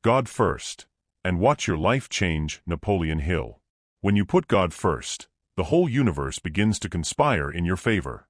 God first, and watch your life change. Napoleon Hill. When you put God first, the whole universe begins to conspire in your favor.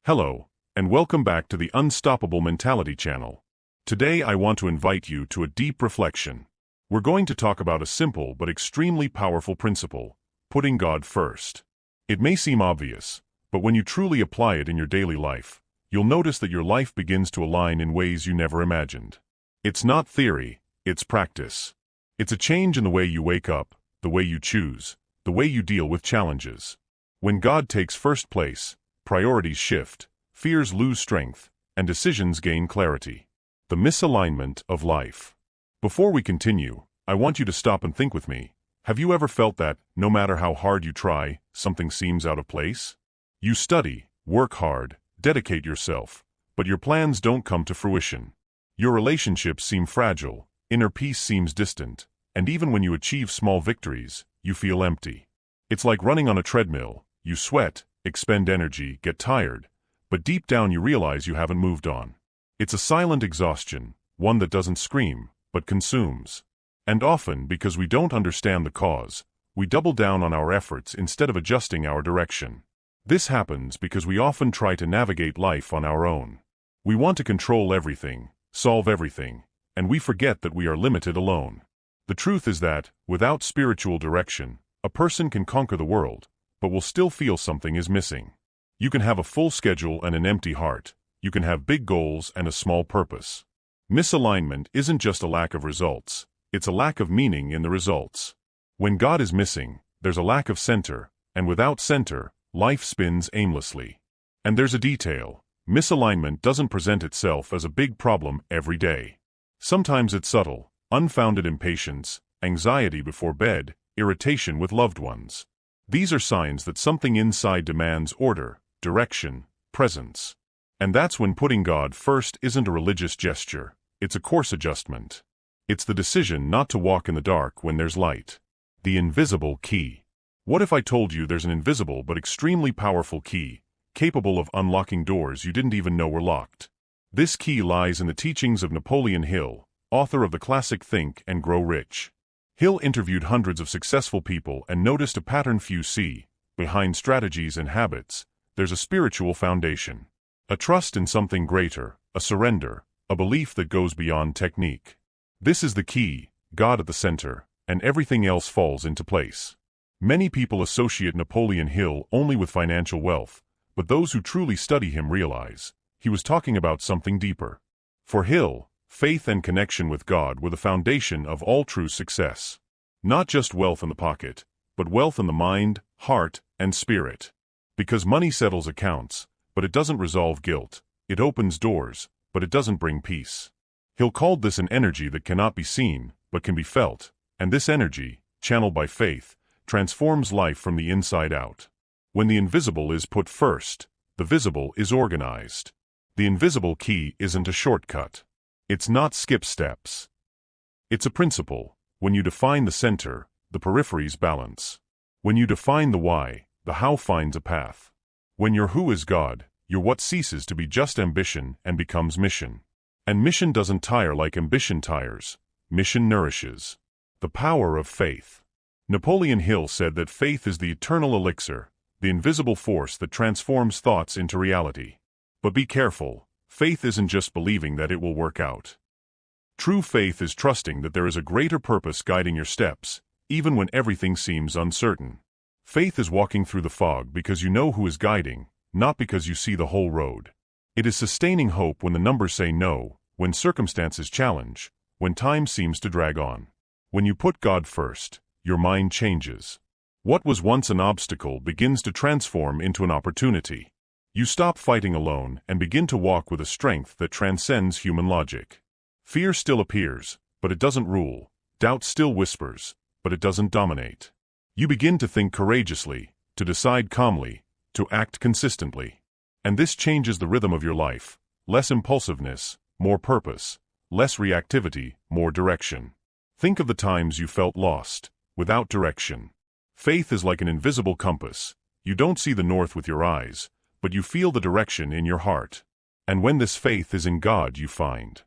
Hello, and welcome back to the Unstoppable Mentality channel. Today I want to invite you to a deep reflection. We're going to talk about a simple but extremely powerful principle: putting God first. It may seem obvious, but when you truly apply it in your daily life, you'll notice that your life begins to align in ways you never imagined. It's not theory, it's practice. It's a change in the way you wake up, the way you choose, the way you deal with challenges. When God takes first place, priorities shift, fears lose strength, and decisions gain clarity. The misalignment of life. Before we continue, I want you to stop and think with me. Have you ever felt that, no matter how hard you try, something seems out of place? You study, work hard, dedicate yourself, but your plans don't come to fruition. Your relationships seem fragile, inner peace seems distant, and even when you achieve small victories, you feel empty. It's like running on a treadmill. You sweat, expend energy, get tired, but deep down you realize you haven't moved on. It's a silent exhaustion, one that doesn't scream, but consumes. And often, because we don't understand the cause, we double down on our efforts instead of adjusting our direction. This happens because we often try to navigate life on our own. We want to control everything, solve everything, and we forget that we are limited alone. The truth is that, without spiritual direction, a person can conquer the world, but will still feel something is missing. You can have a full schedule and an empty heart. You can have big goals and a small purpose. Misalignment isn't just a lack of results, it's a lack of meaning in the results. When God is missing, there's a lack of center, and without center, life spins aimlessly. And there's a detail: misalignment doesn't present itself as a big problem every day. Sometimes it's subtle: unfounded impatience, anxiety before bed, irritation with loved ones. These are signs that something inside demands order, direction, presence. And that's when putting God first isn't a religious gesture, it's a course adjustment. It's the decision not to walk in the dark when there's light. The invisible key. What if I told you there's an invisible but extremely powerful key, capable of unlocking doors you didn't even know were locked? This key lies in the teachings of Napoleon Hill, author of the classic Think and Grow Rich. Hill interviewed hundreds of successful people and noticed a pattern few see: behind strategies and habits, there's a spiritual foundation. A trust in something greater, a surrender, a belief that goes beyond technique. This is the key: God at the center, and everything else falls into place. Many people associate Napoleon Hill only with financial wealth, but those who truly study him realize he was talking about something deeper. For Hill, faith and connection with God were the foundation of all true success. Not just wealth in the pocket, but wealth in the mind, heart, and spirit. Because money settles accounts, but it doesn't resolve guilt. It opens doors, but it doesn't bring peace. Hill called this an energy that cannot be seen, but can be felt, and this energy, channeled by faith, transforms life from the inside out. When the invisible is put first, the visible is organized. The invisible key isn't a shortcut. It's not skip steps. It's a principle. When you define the center, the peripheries balance. When you define the why, the how finds a path. When your who is God, your what ceases to be just ambition and becomes mission. And mission doesn't tire like ambition tires. Mission nourishes. The power of faith. Napoleon Hill said that faith is the eternal elixir, the invisible force that transforms thoughts into reality. But be careful, faith isn't just believing that it will work out. True faith is trusting that there is a greater purpose guiding your steps, even when everything seems uncertain. Faith is walking through the fog because you know who is guiding, not because you see the whole road. It is sustaining hope when the numbers say no, when circumstances challenge, when time seems to drag on. When you put God first, your mind changes. What was once an obstacle begins to transform into an opportunity. You stop fighting alone and begin to walk with a strength that transcends human logic. Fear still appears, but it doesn't rule. Doubt still whispers, but it doesn't dominate. You begin to think courageously, to decide calmly, to act consistently. And this changes the rhythm of your life. Less impulsiveness, more purpose. Less reactivity, more direction. Think of the times you felt lost, without direction. Faith is like an invisible compass. You don't see the north with your eyes, but you feel the direction in your heart. And when this faith is in God, you find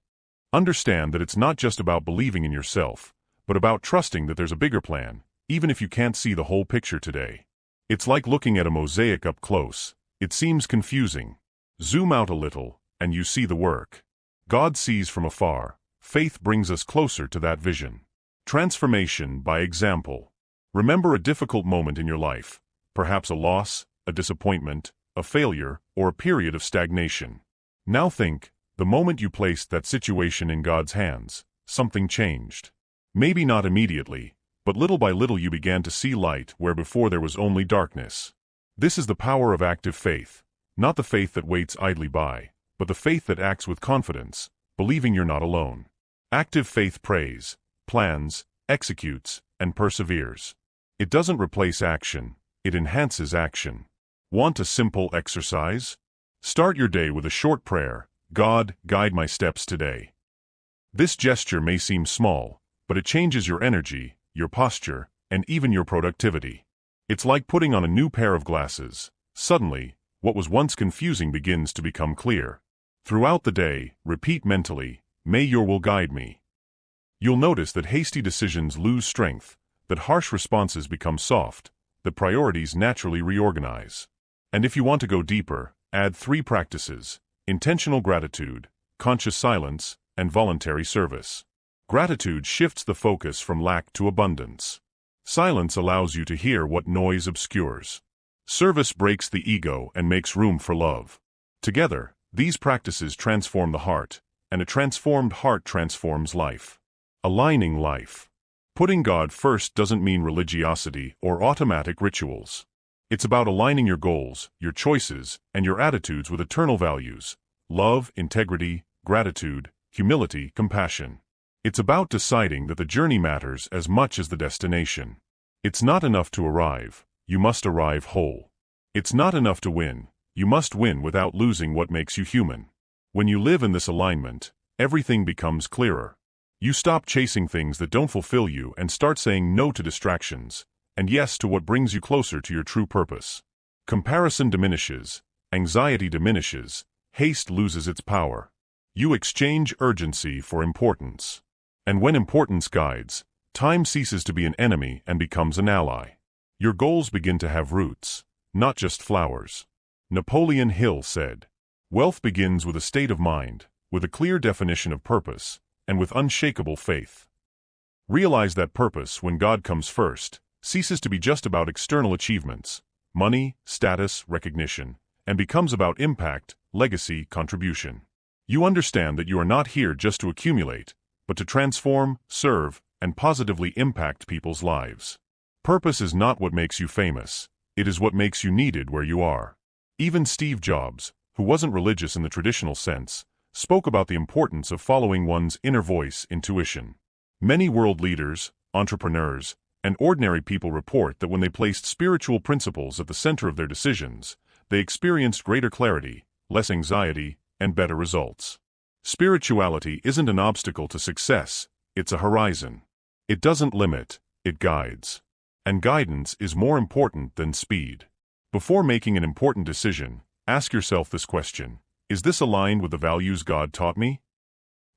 Understand that it's not just about believing in yourself, but about trusting that there's a bigger plan, even if you can't see the whole picture today. It's like looking at a mosaic up close. It seems confusing. Zoom out a little, and you see the work. God sees from afar. Faith brings us closer to that vision. Transformation by example. Remember a difficult moment in your life, perhaps a loss, a disappointment, a failure, or a period of stagnation. Now think, the moment you placed that situation in God's hands, something changed. Maybe not immediately, but little by little you began to see light where before there was only darkness. This is the power of active faith, not the faith that waits idly by, but the faith that acts with confidence, believing you're not alone. Active faith prays, plans, executes, and perseveres. It doesn't replace action, it enhances action. Want a simple exercise? Start your day with a short prayer. God, guide my steps today. This gesture may seem small, but it changes your energy, your posture, and even your productivity. It's like putting on a new pair of glasses. Suddenly, what was once confusing begins to become clear. Throughout the day, repeat mentally, "May your will guide me." You'll notice that hasty decisions lose strength, that harsh responses become soft, that priorities naturally reorganize. And if you want to go deeper, add 3 practices: intentional gratitude, conscious silence, and voluntary service. Gratitude shifts the focus from lack to abundance. Silence allows you to hear what noise obscures. Service breaks the ego and makes room for love. Together, these practices transform the heart, and a transformed heart transforms life. Aligning life. Putting God first doesn't mean religiosity or automatic rituals. It's about aligning your goals, your choices, and your attitudes with eternal values: love, integrity, gratitude, humility, compassion. It's about deciding that the journey matters as much as the destination. It's not enough to arrive, you must arrive whole. It's not enough to win, you must win without losing what makes you human. When you live in this alignment, everything becomes clearer. You stop chasing things that don't fulfill you and start saying no to distractions, and yes to what brings you closer to your true purpose. Comparison diminishes, anxiety diminishes, haste loses its power. You exchange urgency for importance. And when importance guides, time ceases to be an enemy and becomes an ally. Your goals begin to have roots, not just flowers. Napoleon Hill said, "Wealth begins with a state of mind, with a clear definition of purpose, and with unshakable faith." Realize that purpose, when God comes first, ceases to be just about external achievements, money, status, recognition, and becomes about impact, legacy, contribution. You understand that you are not here just to accumulate, but to transform, serve, and positively impact people's lives. Purpose is not what makes you famous, it is what makes you needed where you are. Even Steve Jobs, who wasn't religious in the traditional sense, spoke about the importance of following one's inner voice, intuition. Many world leaders, entrepreneurs, and ordinary people report that when they placed spiritual principles at the center of their decisions, they experienced greater clarity, less anxiety, and better results. Spirituality isn't an obstacle to success, it's a horizon. It doesn't limit, it guides. And guidance is more important than speed. Before making an important decision, ask yourself this question: is this aligned with the values God taught me?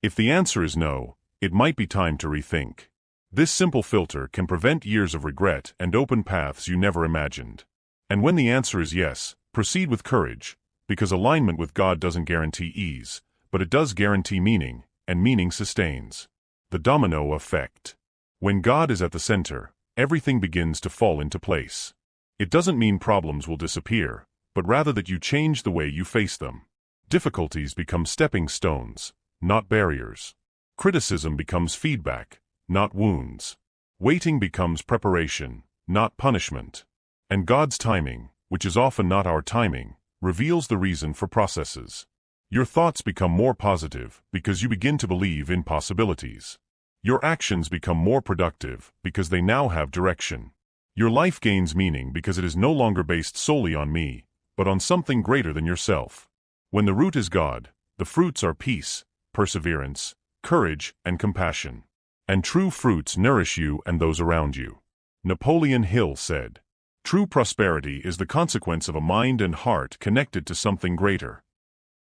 If the answer is no, it might be time to rethink. This simple filter can prevent years of regret and open paths you never imagined. And when the answer is yes, proceed with courage, because alignment with God doesn't guarantee ease, but it does guarantee meaning, and meaning sustains. The domino effect. When God is at the center, everything begins to fall into place. It doesn't mean problems will disappear, but rather that you change the way you face them. Difficulties become stepping stones, not barriers. Criticism becomes feedback, not wounds. Waiting becomes preparation, not punishment. And God's timing, which is often not our timing, reveals the reason for processes. Your thoughts become more positive because you begin to believe in possibilities. Your actions become more productive because they now have direction. Your life gains meaning because it is no longer based solely on me, but on something greater than yourself. When the root is God, the fruits are peace, perseverance, courage, and compassion. And true fruits nourish you and those around you. Napoleon Hill said, "True prosperity is the consequence of a mind and heart connected to something greater."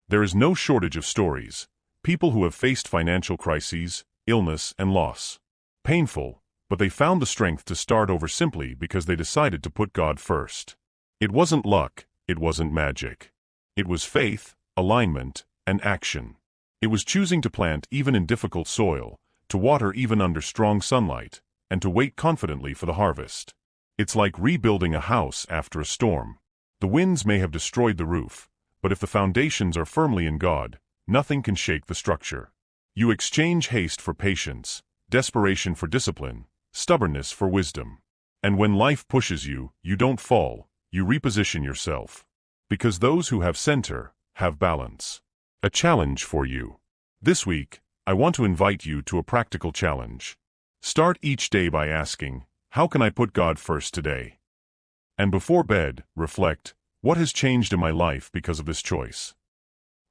There is no shortage of stories, People who have faced financial crises, illness, and loss. Painful, but they found the strength to start over simply because they decided to put God first. It wasn't luck, it wasn't magic. It was faith, alignment, and action. It was choosing to plant even in difficult soil, to water even under strong sunlight, and to wait confidently for the harvest. It's like rebuilding a house after a storm. The winds may have destroyed the roof, but if the foundations are firmly in God, nothing can shake the structure. You exchange haste for patience, desperation for discipline, stubbornness for wisdom. And when life pushes you, you don't fall, you reposition yourself. Because those who have center, have balance. A challenge for you. This week, I want to invite you to a practical challenge. Start each day by asking, how can I put God first today? And before bed, reflect, what has changed in my life because of this choice?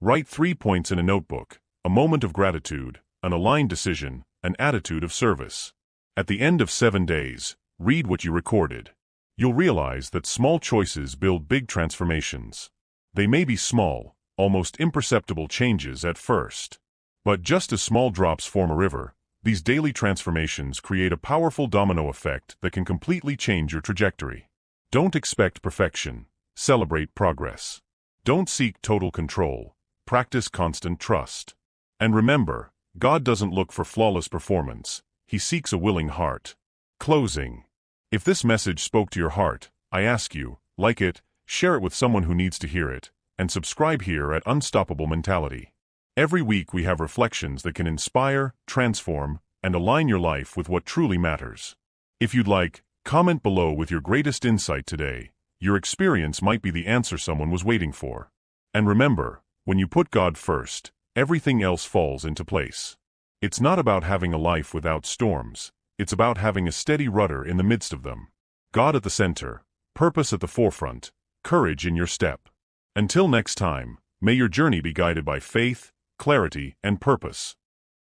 Write 3 points in a notebook: a moment of gratitude, an aligned decision, an attitude of service. At the end of 7 days, read what you recorded. You'll realize that small choices build big transformations. They may be small, almost imperceptible changes at first. But just as small drops form a river, these daily transformations create a powerful domino effect that can completely change your trajectory. Don't expect perfection. Celebrate progress. Don't seek total control. Practice constant trust. And remember, God doesn't look for flawless performance. He seeks a willing heart. Closing. If this message spoke to your heart, I ask you, like it, share it with someone who needs to hear it, and subscribe here at Unstoppable Mentality. Every week we have reflections that can inspire, transform, and align your life with what truly matters. If you'd like, comment below with your greatest insight today. Your experience might be the answer someone was waiting for. And remember, when you put God first, everything else falls into place. It's not about having a life without storms. It's about having a steady rudder in the midst of them. God at the center, purpose at the forefront, courage in your step. Until next time, may your journey be guided by faith, clarity, and purpose.